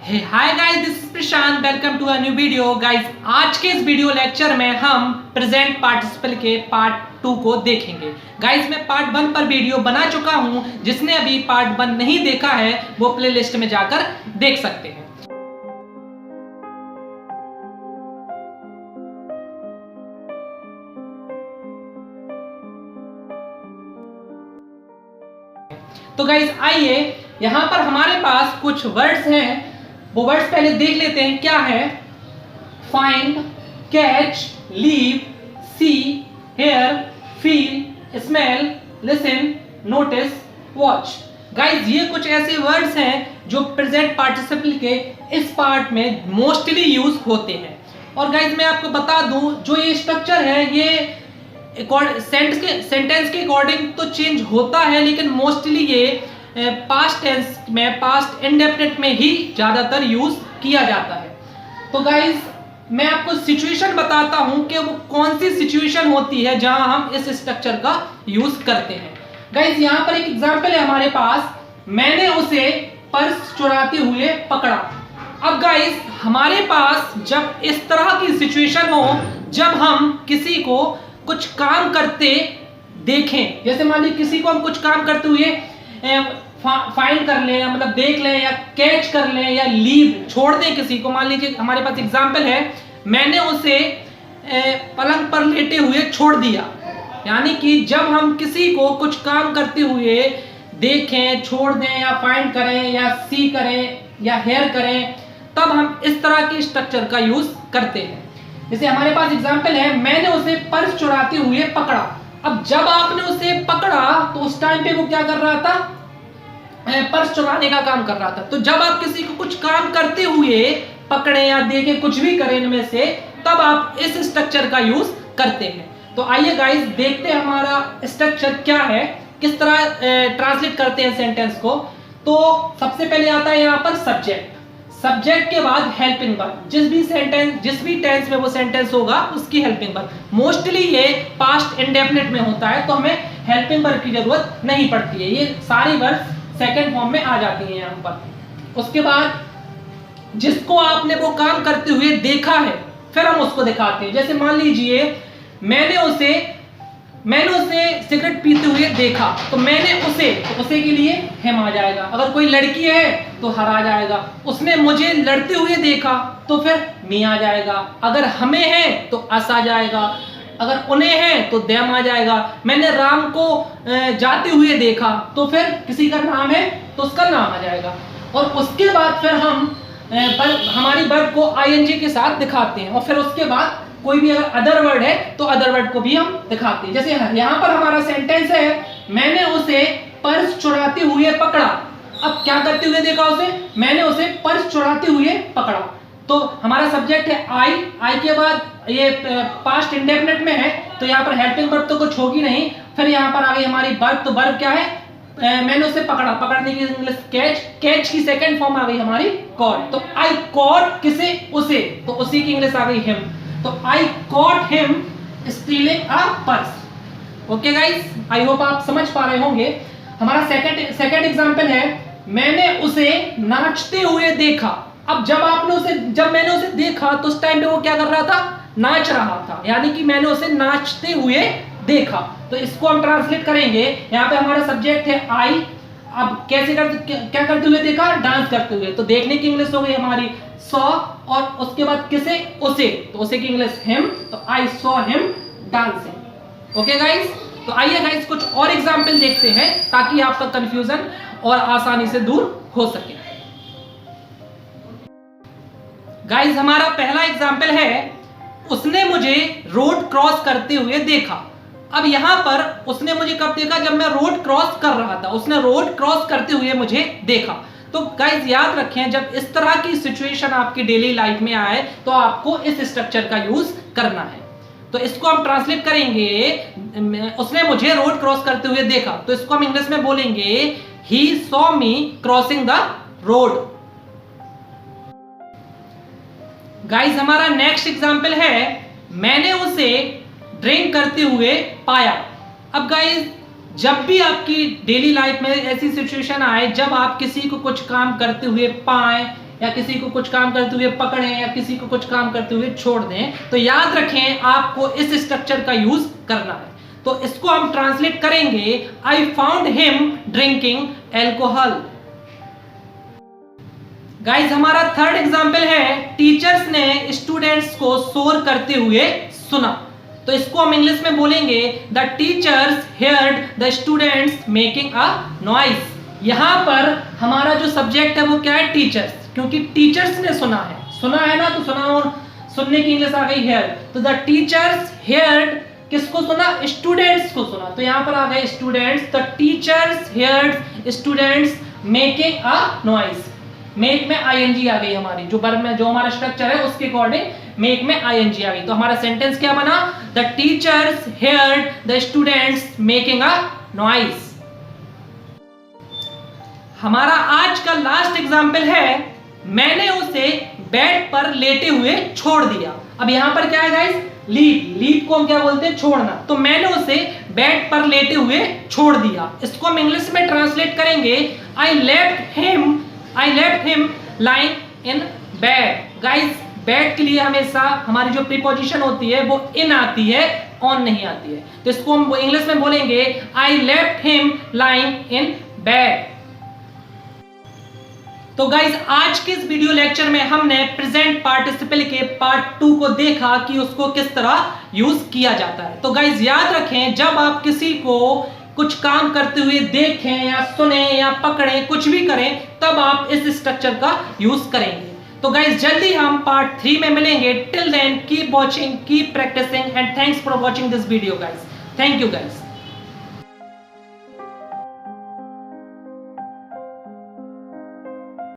Hi guys, this is Prashant. Welcome to a new video. Guys, आज के इस video lecture में हम प्रेजेंट पार्टिसिपल के पार्ट 2 को देखेंगे। गाइस, मैं पार्ट 1 पर वीडियो बना चुका हूं। जिसने अभी पार्ट 1 नहीं देखा है वो प्लेलिस्ट में जाकर देख सकते हैं। तो गाइस, आइए यहां पर हमारे पास कुछ वर्ड्स हैं, वो वर्ड्स पहले देख लेते हैं। क्या है? Find, catch, leave, see, hear, feel, smell, listen, notice, watch. Guys, ये कुछ ऐसे वर्ड्स हैं जो प्रेजेंट पार्टिसिपल के इस पार्ट में मोस्टली यूज होते हैं। और गाइस, मैं आपको बता दूं, जो ये स्ट्रक्चर है ये सेंटेंस के अकॉर्डिंग तो चेंज होता है, लेकिन मोस्टली ये पास्ट टेंस में, पास्ट इंडेफिनिट में ही ज्यादातर यूज किया जाता है। तो गाइस, मैं आपको सिचुएशन बताता हूं कि वो कौन सी सिचुएशन होती है जहां हम इस स्ट्रक्चर का यूज करते हैं। गाइस, यहां पर एक एग्जांपल है हमारे पास। मैंने उसे पर्स चुराते हुए पकड़ा। अब गाइस, हमारे पास जब इस तरह की सिचुएशन हो, जब हम किसी को कुछ काम करते देखें, जैसे मान लीजिए किसी को हम कुछ काम करते हुए फाइंड कर लें, मतलब देख लें, या कैच कर लें, या लीव छोड़ दें किसी को। मान लीजिए हमारे पास एग्जांपल है, मैंने उसे पलंग पर लेटे हुए छोड़ दिया। यानी कि जब हम किसी को कुछ काम करते हुए देखें, छोड़ दें, या फाइंड करें, या सी करें, या हेयर करें, तब हम इस तरह के स्ट्रक्चर का यूज करते हैं। जैसे हमारे पास एग्जांपल है, मैंने उसे पर्स चुराते हुए पकड़ा। अब जब आपने उसे पकड़ा तो उस टाइम पे वो क्या कर रहा था? पर्स चुराने का काम कर रहा था। तो जब आप किसी को कुछ काम करते हुए पकड़े या देखे, कुछ भी करें इनमें से, तब आप इस स्ट्रक्चर का यूज करते हैं। तो आइए गाइस, देखते हैं हमारा स्ट्रक्चर क्या है, किस तरह ट्रांसलेट करते हैं सेंटेंस को। तो सबसे पहले आता है यहाँ पर सब्जेक्ट। सब्जेक्ट के बाद हेल्पिंग वर्ब। जिस भी टेंस में वो सेंटेंस होगा उसकी हेल्पिंग वर्ब। मोस्टली ये पास्ट इंडेफिनिट में होता है, तो हमें हेल्पिंग वर्ब की जरूरत नहीं पड़ती है। ये सारी वर्ब सेकंड फॉर्म में आ जाती है यहाँ पर। उसके बाद जिसको आपने वो काम करते हुए देखा है, फिर हम उसको दिखाते हैं। जैसे मान लीजिए मैंने उसे सिगरेट पीते हुए देखा, तो मैंने उसे, तो उसे के लिए हिम आ जाएगा। अगर कोई लड़की है तो हर आ जाएगा। उसने मुझे लड़ते हुए देखा तो फिर मी आ जाएगा। अगर हमें है तो अस आ जाएगा। अगर उन्हें है तो देम आ जाएगा। मैंने राम को जाते हुए देखा, तो फिर किसी का नाम है तो उसका नाम आ जाएगा। और उसके बाद फिर हम हमारी वर्ब को आईएनजी के साथ दिखाते हैं। और फिर उसके बाद कोई भी अगर अदर वर्ड है तो अदर वर्ड को भी हम दिखाते हैं। जैसे यहाँ पर हमारा सेंटेंस है, मैंने उसे पर्स चुराते हुए पकड़ा। अब क्या करते हुए देखा उसे? मैंने उसे पर्स चुराते हुए पकड़ा। तो हमारा सब्जेक्ट है आई के बाद ये पास्ट इंडेफिनिट में है, तो यहाँ पर हेल्पिंग वर्ब तो कुछ होगी नहीं। फिर यहाँ पर आ गई हमारी वर्ब। तो वर्ब क्या है? मैंने उसे पकड़ा। पकड़ने की इंग्लिश कैच। कैच की सेकंड फॉर्म आ गई हमारी कॉट। तो आई कॉट किसे? उसे। तो उसी की इंग्लिश आ गई हिम। तो आई cot him stealing a purse. Okay guys, I hope आप समझ पा रहे होंगे। हमारा सेकंड एग्जांपल है, मैंने उसे नाचते हुए देखा। अब जब मैंने उसे देखा तो उस टाइम पे वो क्या कर रहा था? नाच रहा था। यानी कि मैंने उसे नाचते हुए देखा। तो इसको हम ट्रांसलेट करेंगे। यहाँ पे हमारा सब्जेक्ट है आई। अब क्या करते हुए देखा? डांस करते हुए। तो देखने की इंग्लिश हो गई हमारी सॉ, और उसके बाद किसे? उसे। तो उसे की इंग्लिश हिम। तो I saw him dancing. Okay guys, तो आइए गाइस कुछ और एग्जांपल देखते हैं ताकि आपका कंफ्यूजन और आसानी से दूर हो सके। गाइस, हमारा पहला एग्जांपल है, उसने मुझे रोड क्रॉस करते हुए देखा। अब यहां पर उसने मुझे कब देखा? जब मैं रोड क्रॉस कर रहा था। उसने रोड क्रॉस करते हुए मुझे देखा। तो गाइस, याद रखें, जब इस तरह की सिचुएशन आपकी डेली लाइफ में आए तो आपको इस स्ट्रक्चर का यूज करना है। तो इसको हम ट्रांसलेट करेंगे, उसने मुझे रोड क्रॉस करते हुए देखा। तो इसको हम इंग्लिश में बोलेंगे, he saw me crossing the road. Guys, हमारा नेक्स्ट एग्जांपल है, मैंने उसे ड्रिंक करते हुए पाया। अब गाइस, जब भी आपकी डेली लाइफ में ऐसी सिचुएशन आए, जब आप किसी को कुछ काम करते हुए पाएं या किसी को कुछ काम करते हुए पकड़ें या किसी को कुछ काम करते हुए छोड़ दें, तो याद रखें आपको इस स्ट्रक्चर का यूज करना है। तो इसको हम ट्रांसलेट करेंगे, I found him drinking alcohol. Guys हमारा थर्ड एग्जाम्पल है, टीचर्स ने स्टूडेंट्स को शोर करते हुए सुना। तो इसको हम इंग्लिश में बोलेंगे, the teachers heard the students making a noise. यहां पर हमारा जो सब्जेक्ट है वो क्या है, टीचर्स, क्योंकि टीचर्स ने सुना है ना, तो सुना और सुनने की इंग्लिश आ गई हेयर। तो द टीचर्स हेयर्ड, किसको सुना, स्टूडेंट्स को सुना, तो यहां पर आ गए students. The teachers heard students making a noise. Make में आईएनजी आ गई हमारी, जो वर्ब में जो हमारा स्ट्रक्चर है उसके अकॉर्डिंग मेक में आईएनजी आ गई। तो हमारा सेंटेंस क्या बना, the teachers heard the students making a noise. हमारा आज का लास्ट एग्जाम्पल है, मैंने उसे बेड पर लेटे हुए छोड़ दिया। अब यहां पर क्या है गाइस, लीव को हम क्या बोलते हैं, छोड़ना। तो मैंने उसे बेड पर लेटे हुए छोड़ दिया। इसको हम इंग्लिश में ट्रांसलेट करेंगे, I left him lying in bed. Guys bed के लिए हमेशा हमारी जो प्रीपोजिशन होती है वो इन आती है, ऑन नहीं आती है। तो इसको हम इंग्लिश में बोलेंगे, I left him lying in bed. तो गाइज आज के इस वीडियो लेक्चर में हमने प्रेजेंट पार्टिसिपल के पार्ट 2 को देखा कि उसको किस तरह यूज किया जाता है। तो गाइज याद रखें, जब आप किसी को कुछ काम करते हुए देखें या सुने या पकड़ें, कुछ भी करें, तब आप इस स्ट्रक्चर का यूज करेंगे। तो गाइज जल्दी हम पार्ट 3 में मिलेंगे। Till then keep watching, keep practicing and thanks for watching this video guys. Thank you guys.